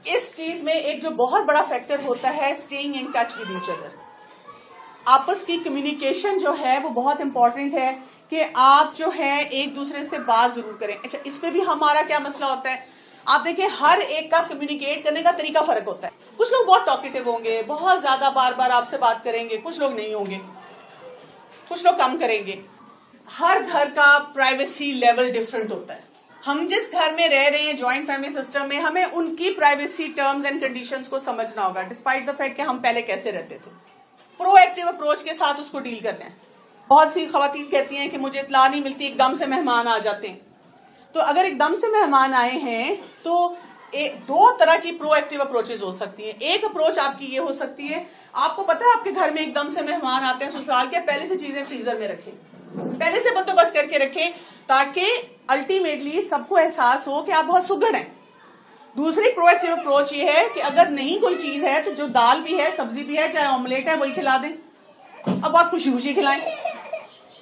اس چیز میں ایک جو بہت بڑا فیکٹر ہوتا ہے staying in touch with each other. آپس کی کمیونیکیشن جو ہے وہ بہت امپورٹنٹ ہے کہ آپ جو ہے ایک دوسرے سے بات ضرور کریں. اچھا اس پہ بھی ہمارا کیا مسئلہ ہوتا ہے, آپ دیکھیں ہر ایک کا کمیونیکیٹ کرنے کا طریقہ فرق ہوتا ہے. کچھ لوگ بہت ٹاکیٹو ہوں گے, بہت زیادہ بار بار آپ سے بات کریں گے, کچھ لوگ نہیں ہوں گے, کچھ لوگ کم کریں گے. ہر گھر کا پرائیویسی لیول ڈفرنٹ ہوتا ہے. ہم جس گھر میں رہ رہے ہیں جوائنٹ فیملی سسٹم میں, ہمیں ان کی پرائیویسی ٹرمز اینڈ کنڈیشنز کو سمجھنا ہوگا ڈسپائٹ دا فیکٹ کہ ہم پہلے کیسے رہتے تھے. پرو ایکٹیو اپروچ کے ساتھ اس کو ڈیل کرنا ہے. بہت سی خواتین کہتی ہیں کہ مجھے اطلاع نہیں ملتی, ایک دم سے مہمان آ جاتے ہیں. تو اگر ایک دم سے مہمان آئے ہیں تو دو طرح کی پرو ایکٹیو اپروچز ہو سکتی ہیں. ایک اپروچ آپ کی یہ ہو سکتی ہے, آپ کو پتا ہے آپ کے گھر میں ایک دم سے مہمان آتے ہیں سسرال کے, پہلے سے چیزیں فریزر میں رکھیں, پہلے سے بندوبست کر کے رکھیں تاکہ الٹیمیٹلی سب کو احساس ہو کہ آپ بہت سگڑ ہیں. دوسری پرو ایکٹیو اپروچ یہ ہے کہ اگر نہیں کوئی چیز ہے تو جو دال بھی ہے, سبزی بھی ہے, چاہے آملیٹ ہے, وہی کھلا دیں. اب بہت خوشی خوشی کھلائیں.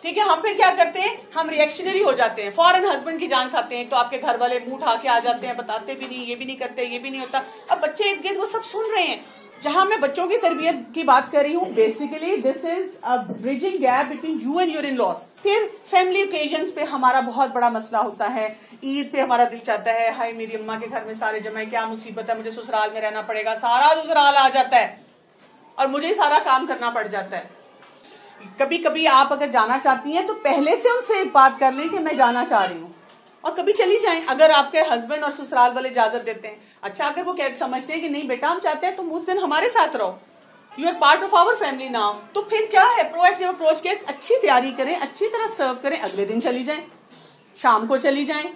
ٹھیک ہے, ہم پھر کیا کرتے ہیں, ہم ریئیکشنری ہو جاتے ہیں, فوراً ہسبینڈ کی جان کھاتے ہیں. تو آپ کے گھر والے منہ اٹھا کے آ جاتے ہیں, بتاتے بھی نہیں, یہ بھی نہیں کرتے, یہ بھی نہیں ہوتا. اب بچے ارد گرد وہ سب سن رہے ہیں. جہاں میں بچوں کی تربیت کی بات کر رہی ہوں, basically this is a bridging gap between you and your in laws. پھر فیملی اوکیزنس پہ ہمارا بہت بڑا مسئلہ ہوتا ہے. عید پہ ہمارا دل چاہتا ہے ہائے میری اماں کے گھر میں سارے جمع ہے, کیا مصیبت ہے, مجھے سسرال میں رہنا پڑے گا. سارا سسرال آ جاتا ہے اور مجھے ہی سارا کام کرنا پڑ جاتا ہے. کبھی کبھی آپ اگر جانا چاہتی ہیں تو پہلے سے ان سے ایک بات کر لیں کہ میں جانا چاہ رہی ہوں, اور کبھی چلی جائیں اگر آپ کے ہسبینڈ اور سسرال والے اجازت دیتے ہیں. اچھا اگر وہ سمجھتے ہیں کہ نہیں بیٹا ہم چاہتے ہیں تم اس دن ہمارے ساتھ رہو, you are part of our family now, تو پھر کیا ہے, پرو ایکٹیو اپروچ کے اچھی تیاری کریں, اچھی طرح سرو کریں, اگلے دن چلی جائیں, شام کو چلی جائیں.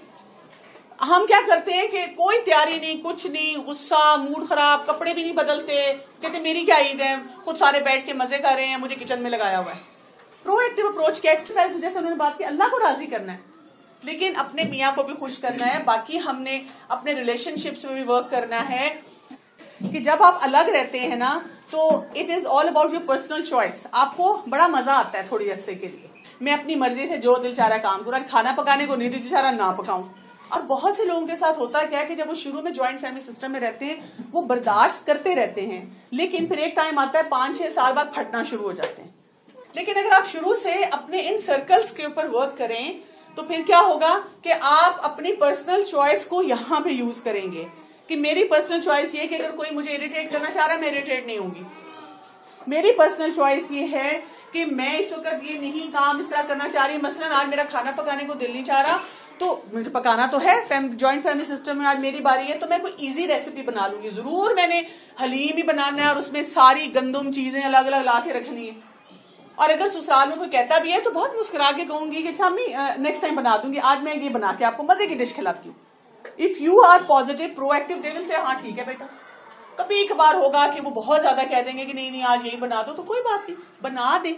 ہم کیا کرتے ہیں کہ کوئی تیاری نہیں, کچھ نہیں, غصہ, موڈ خراب, کپڑے بھی نہیں بدلتے, کہتے میری کیا عید ہے, خود سارے بیٹھ کے مزے کر رہے ہیں, مجھے کچن میں لگایا ہوا ہے. پرو ایکٹیو اپروچ کے جیسے انہوں نے بات کی, اللہ کو راضی کرنا ہے, لیکن اپنے میاں کو بھی خوش کرنا ہے. باقی ہم نے اپنے ریلیشن شپس میں بھی ورک کرنا ہے کہ جب آپ الگ رہتے ہیں نا تو it is all about your personal choice. آپ کو بڑا مزہ آتا ہے تھوڑی عرصے کے لیے, میں اپنی مرضی سے جو دل چاہ رہا ہے کام کروں. کھانا پکانے کو نہیں دل چاہ رہا نہ پکاؤں. اور بہت سے لوگوں کے ساتھ ہوتا کیا ہے کہ جب وہ شروع میں جوائنٹ فیملی سسٹم میں رہتے ہیں وہ برداشت کرتے رہتے ہیں, لیکن پھر ایک ٹائم آتا ہے 5-6 سال بعد پھٹنا شروع ہو جاتے ہیں. لیکن اگر آپ شروع سے اپنے ان سرکلز کے اوپر ورک کریں تو پھر کیا ہوگا کہ آپ اپنی پرسنل چوائس کو یہاں پہ یوز کریں گے کہ میری پرسنل چوائس یہ کہ اگر کوئی مجھے اریٹیٹ کرنا چاہ رہا ہے میں اریٹیٹ نہیں ہوں گی. میری پرسنل چوائس یہ ہے کہ میں اس وقت یہ نہیں کام اس طرح کرنا چاہ رہی. مثلاً آج میرا کھانا پکانے کو دل نہیں چاہ رہا تو مجھے پکانا تو ہے, جوائنٹ فیملی سسٹم میں آج میری باری ہے تو میں کوئی ایزی ریسیپی بنا لوں گی. ضرور میں نے حلیم ہی بنانا ہے اور اس میں ساری گندم چیزیں الگ الگ لا کے رکھنی ہے. اور اگر سسرال میں کوئی کہتا بھی ہے تو بہت مسکرا کے کہوں گی کہ اچھا امی نیکسٹ ٹائم بنا دوں گی, آج میں یہ بنا کے آپ کو مزے کی ڈش کھلاتی ہوں. If you are positive proactive they will سے ہاں ٹھیک ہے بیٹا. کبھی ایک بار ہوگا کہ وہ بہت زیادہ کہہ دیں گے کہ نہیں نہیں آج یہی بنا دو, تو کوئی بات نہیں, بنا دیں.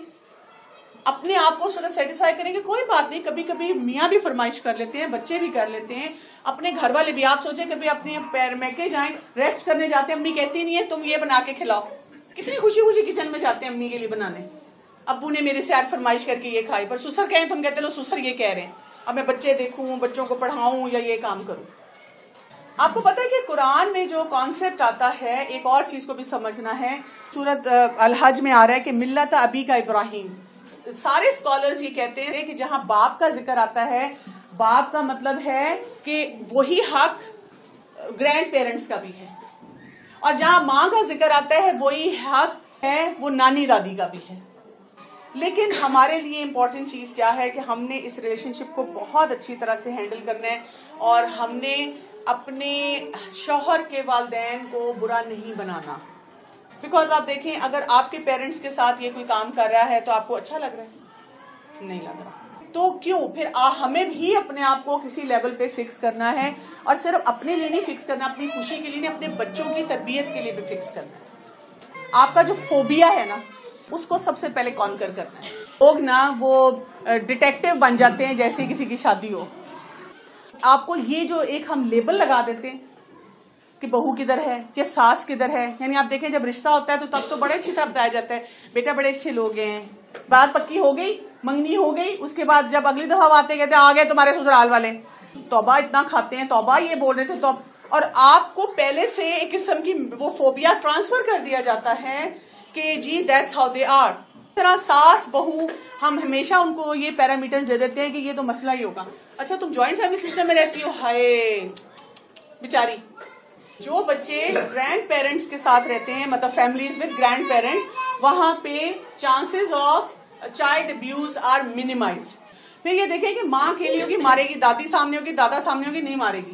اپنے آپ کو اس وقت سیٹسفائی کریں گے, کوئی بات نہیں. کبھی کبھی میاں بھی فرمائش کر لیتے ہیں, بچے بھی کر لیتے ہیں, اپنے گھر والے بھی. آپ سوچیں کبھی اپنے پیر میں کے جائیں ریسٹ کرنے جاتے ہیں, امی کہتی نہیں ہے تم یہ بنا کے کھلاؤ, کتنی خوشی خوشی کچن میں جاتے ہیں امی کے لیے بنانے. ابو نے میرے سے آج فرمائش کر کے یہ کھائی, پر سسر کہیں تم کہتے لو سسر یہ کہہ رہے ہیں, اب میں بچے دیکھوں, بچوں کو پڑھاؤں یا یہ کام کروں. آپ کو پتا ہے کہ قرآن میں جو کانسیپٹ آتا ہے, ایک اور چیز کو بھی سمجھنا ہے. سورۃ الحج میں آ رہا ہے کہ ملت ابی کا ابراہیم. سارے اسکالرز یہ کہتے ہیں کہ جہاں باپ کا ذکر آتا ہے, باپ کا مطلب ہے کہ وہی حق گرینڈ پیرنٹس کا بھی ہے, اور جہاں ماں کا ذکر آتا ہے وہی حق ہے وہ نانی دادی کا بھی ہے. لیکن ہمارے لیے امپورٹنٹ چیز کیا ہے کہ ہم نے اس ریلیشن شپ کو بہت اچھی طرح سے ہینڈل کرنا ہے, اور ہم نے اپنے شوہر کے والدین کو برا نہیں بنانا. بیکاز آپ دیکھیں اگر آپ کے پیرنٹس کے ساتھ یہ کوئی کام کر رہا ہے تو آپ کو اچھا لگ رہا ہے, نہیں لگ رہا, تو کیوں پھر ہمیں بھی اپنے آپ کو کسی لیول پہ فکس کرنا ہے, اور صرف اپنے لیے نہیں فکس کرنا, اپنی خوشی کے لیے نہیں, اپنے بچوں کی تربیت کے لیے بھی فکس کرنا ہے. آپ کا جو فوبیا ہے نا اس کو سب سے پہلے کانکر کرنا ہے. لوگ نا وہ ڈیٹیکٹیو بن جاتے ہیں جیسے کسی کی شادی ہو. آپ کو یہ جو ایک ہم لیبل لگا دیتے ہیں کہ بہو کدھر ہے یا ساس کدھر ہے, یعنی آپ دیکھیں جب رشتہ ہوتا ہے تو تب تو بڑے اچھی طرح بتایا جاتا ہے بیٹا بڑے اچھے لوگ ہیں, بات پکی ہو گئی, منگنی ہو گئی, اس کے بعد جب اگلی دفعہ آتے کہتے آ گئے تمہارے سسرال والے, توبہ اتنا کھاتے ہیں, توبہ یہ بول رہے تھے تو اور آپ کو پہلے سے ایک قسم کی وہ فوبیا ٹرانسفر کر دیا جاتا ہے کہ جی دیٹس ہاؤ دے آر. طرح ساس بہو ہم ہمیشہ ان کو یہ پیرامیٹر دے دیتے ہیں کہ یہ تو مسئلہ ہی ہوگا. اچھا تم جوائنٹ فیملی سسٹم میں رہتی ہو, ہائے بیچاری. جو بچے گرینڈ پیرنٹس کے ساتھ رہتے ہیں, مطلب فیملیز ود گرینڈ پیرنٹس, وہاں پہ chances of child abuse are minimized. پھر یہ دیکھیں کہ ماں کھیلی ہوگی مارے گی, دادی سامنے ہوگی دادا سامنے ہوگی نہیں مارے گی,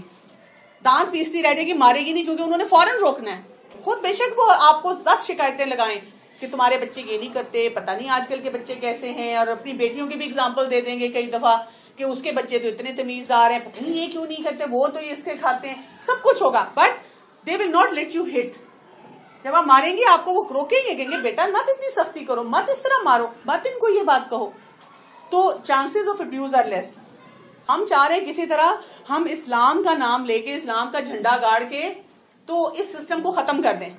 دانت پیستی رہ جائے گی مارے گی نہیں, کیونکہ انہوں نے فوراً روکنا ہے. خود بے شک وہ آپ کو 10 شکایتیں لگائیں کہ تمہارے بچے یہ نہیں کرتے, پتہ نہیں آج کل کے بچے کیسے ہیں, اور اپنی بیٹیوں کی بھی اگزامپل دے دیں گے کئی دفعہ کہ اس کے بچے تو اتنے تمیزدار ہیں, پتہ نہیں یہ کیوں نہیں کرتے, وہ تو یہ اس کے کھاتے ہیں, سب کچھ ہوگا, but they will not let you hit. جب آپ ماریں گے آپ کو وہ روکیں گے, کہیں گے بیٹا مت اتنی سختی کرو, مت اس طرح مارو, مت ان کو یہ بات کہو. تو chances of abuse are less. ہم چاہ رہے ہیں کسی طرح ہم اسلام کا نام لے کے, اسلام کا جھنڈا گاڑ کے تو اس سسٹم کو ختم کر دیں.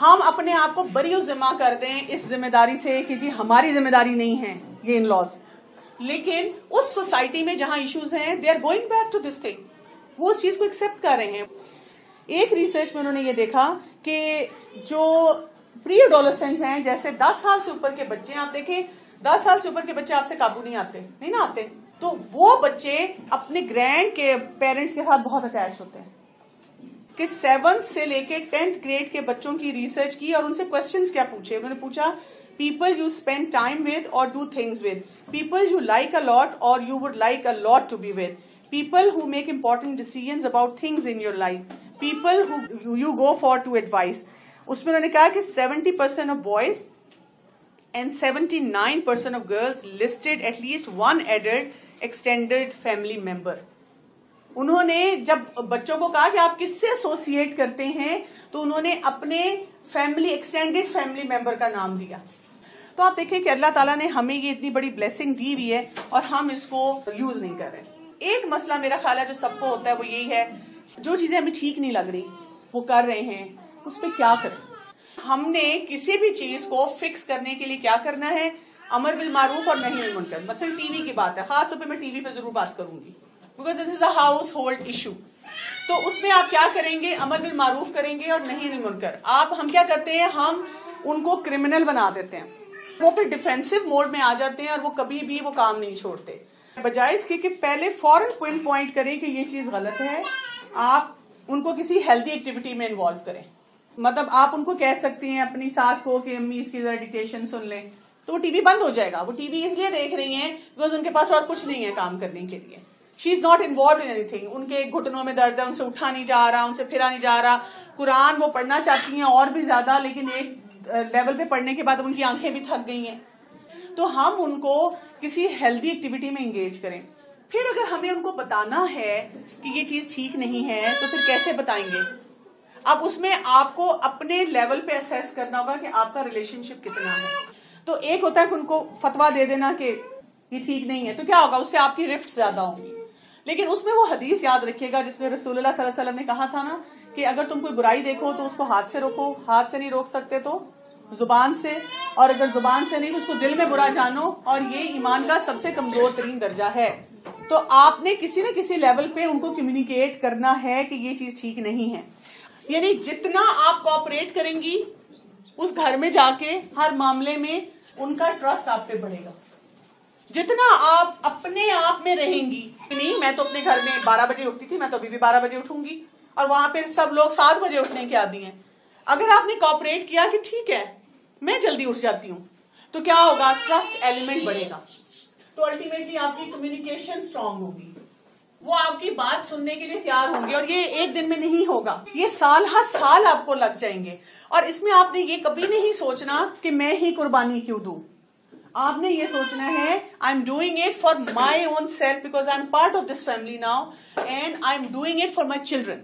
ہم اپنے آپ کو بری ذمہ کر دیں اس ذمہ داری سے کہ جی ہماری ذمہ داری نہیں ہے یہ ان لاز. لیکن اس سوسائٹی میں جہاں ایشوز ہیں they are going back to this thing, وہ اس چیز کو ایکسپٹ کر رہے ہیں. ایک ریسرچ میں انہوں نے یہ دیکھا کہ جو پری ایڈولسنٹس ہیں, جیسے 10 سال سے اوپر کے بچے, آپ دیکھیں 10 سال سے اوپر کے بچے آپ سے قابو نہیں آتے, نہیں نا آتے, تو وہ بچے اپنے گرینڈ کے پیرنٹس کے ساتھ بہت اٹیچ ہوتے ہیں. کہ 7th سے لے کے 10th گریڈ کے بچوں کی ریسرچ کی اور ان سے کوسچنز کیا پوچھے. انہوں نے پوچھا people you spend time with or do things with, people you like a lot or you would like a lot to be with, people who make important decisions about things in your life, people who you go for to advise. اس میں انہوں نے کہا کہ 70% of boys and 79% of girls listed at least one adult extended family member. انہوں نے جب بچوں کو کہا کہ آپ کس سے ایسوسیٹ کرتے ہیں تو انہوں نے اپنے فیملی ایکسٹینڈیڈ فیملی ممبر کا نام دیا. تو آپ دیکھیں کہ اللہ تعالیٰ نے ہمیں یہ اتنی بڑی بلیسنگ دی ہوئی ہے اور ہم اس کو یوز نہیں کر رہے. ایک مسئلہ میرا خیال ہے جو سب کو ہوتا ہے وہ یہی ہے, جو چیزیں ہمیں ٹھیک نہیں لگ رہی وہ کر رہے ہیں, اس پہ کیا کریں. ہم نے کسی بھی چیز کو فکس کرنے کے لیے کیا کرنا ہے, امر بالمعروف اور نہی عن المنکر. مثلا ٹی وی کی بات ہے, خاص طور پہ میں ٹی وی پہ ضرور بات کروں گی because this is a house hold issue. تو اس میں آپ کیا کریں گے, امر بالمعروف کریں گے اور نہی عن المنکر. ہم کیا کرتے ہیں, ہم ان کو کرمنل بنا دیتے ہیں, وہ پھر ڈیفینسو موڈ میں آ جاتے ہیں اور وہ کبھی بھی وہ کام نہیں چھوڑتے, بجائے اس کے کہ پہلے فوراً پن پوائنٹ کریں کہ یہ چیز غلط ہے. آپ ان کو کسی ہیلدی ایکٹیویٹی میں انوالو کریں. مطلب آپ ان کو کہہ سکتی ہیں اپنی ساس کو کہ امی اس کی ذرا ڈکٹیشن سن لیں, تو وہ ٹی وی بند ہو جائے گا. وہ ٹی وی اس لیے دیکھ رہی ہیں بیکاز ان کے پاس اور کچھ نہیں ہے کام کرنے کے لیے. She is not involved in anything. ان کے گھٹنوں میں درد ہے, ان سے اٹھا نہیں جا رہا, ان سے پھرا نہیں جا رہا. قرآن وہ پڑھنا چاہتی ہیں اور بھی زیادہ, لیکن ایک لیول پہ پڑھنے کے بعد ان کی آنکھیں بھی تھک گئی ہیں. تو ہم ان کو کسی ہیلدی ایکٹیویٹی میں انگیج کریں. پھر اگر ہمیں ان کو بتانا ہے کہ یہ چیز ٹھیک نہیں ہے تو پھر کیسے بتائیں گے. اب اس میں آپ کو اپنے لیول پہ اسیس کرنا ہوگا کہ آپ کا ریلیشن شپ کتنا ہے. تو ایک ہوتا ہے کہ ان کو فتویٰ دے دینا کہ یہ ٹھیک نہیں ہے, تو کیا ہوگا, اس سے آپ کی رفٹ زیادہ ہوں گی. لیکن اس میں وہ حدیث یاد رکھیے گا جس میں رسول اللہ صلی اللہ علیہ وسلم نے کہا تھا نا کہ اگر تم کوئی برائی دیکھو تو اس کو ہاتھ سے روکو, ہاتھ سے نہیں روک سکتے تو زبان سے, اور اگر زبان سے نہیں تو اس کو دل میں برا جانو, اور یہ ایمان کا سب سے کمزور ترین درجہ ہے. تو آپ نے کسی نہ کسی لیول پہ ان کو کمیونیکیٹ کرنا ہے کہ یہ چیز ٹھیک نہیں ہے. یعنی جتنا آپ کوآپریٹ کریں گی اس گھر میں جا کے ہر معاملے میں ان کا ٹرسٹ آپ پہ بڑھے گا. جتنا آپ اپنے آپ میں رہیں گی, نہیں میں تو اپنے گھر میں 12 بجے اٹھتی تھی, میں تو ابھی بھی 12 بجے اٹھوں گی, اور وہاں پہ سب لوگ 7 بجے اٹھنے کے عادی ہیں. اگر آپ نے کوآپریٹ کیا کہ ٹھیک ہے میں جلدی اٹھ جاتی ہوں, تو کیا ہوگا, ٹرسٹ ایلیمنٹ بڑھے گا. تو الٹیمیٹلی آپ کی کمیونیکیشن اسٹرانگ ہوگی, وہ آپ کی بات سننے کے لیے تیار ہوں گے. اور یہ ایک دن میں نہیں ہوگا, یہ سال ہر سال آپ کو لگ جائیں گے. اور اس میں آپ نے یہ کبھی نہیں سوچنا کہ میں ہی قربانی کیوں دوں. آپ نے یہ سوچنا ہے I am doing it for my own self because I am part of this family now, and I am doing it for my children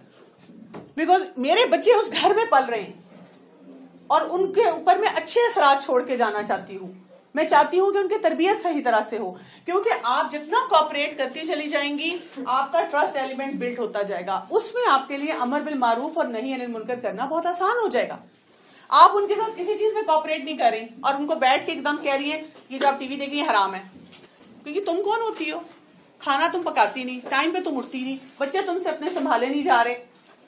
because میرے بچے اس گھر میں پل رہے ہیں اور ان کے اوپر میں اچھے اثرات چھوڑ کے جانا چاہتی ہوں. میں چاہتی ہوں کہ ان کی تربیت صحیح طرح سے ہو, کیونکہ آپ جتنا کوآپریٹ کرتی چلی جائیں گی آپ کا ٹرسٹ ایلیمنٹ بلڈ ہوتا جائے گا. اس میں آپ کے لیے امر بالمعروف اور نہی عن المنکر کرنا بہت آسان ہو جائے گا. آپ ان کے ساتھ کسی چیز میں کوآپریٹ نہیں کر رہی اور ان کو بیٹھ کے ایک دم کہہ رہی ہیں یہ جو آپ ٹی وی دیکھ رہی ہیں حرام ہے, کیونکہ تم کون ہوتی ہو, کھانا تم پکاتی نہیں, ٹائم پہ تم اٹھتی نہیں, بچے تم سے اپنے سنبھالے نہیں جا رہے,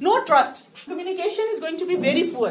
No trust. Communication is going to be very poor.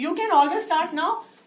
you can always start now.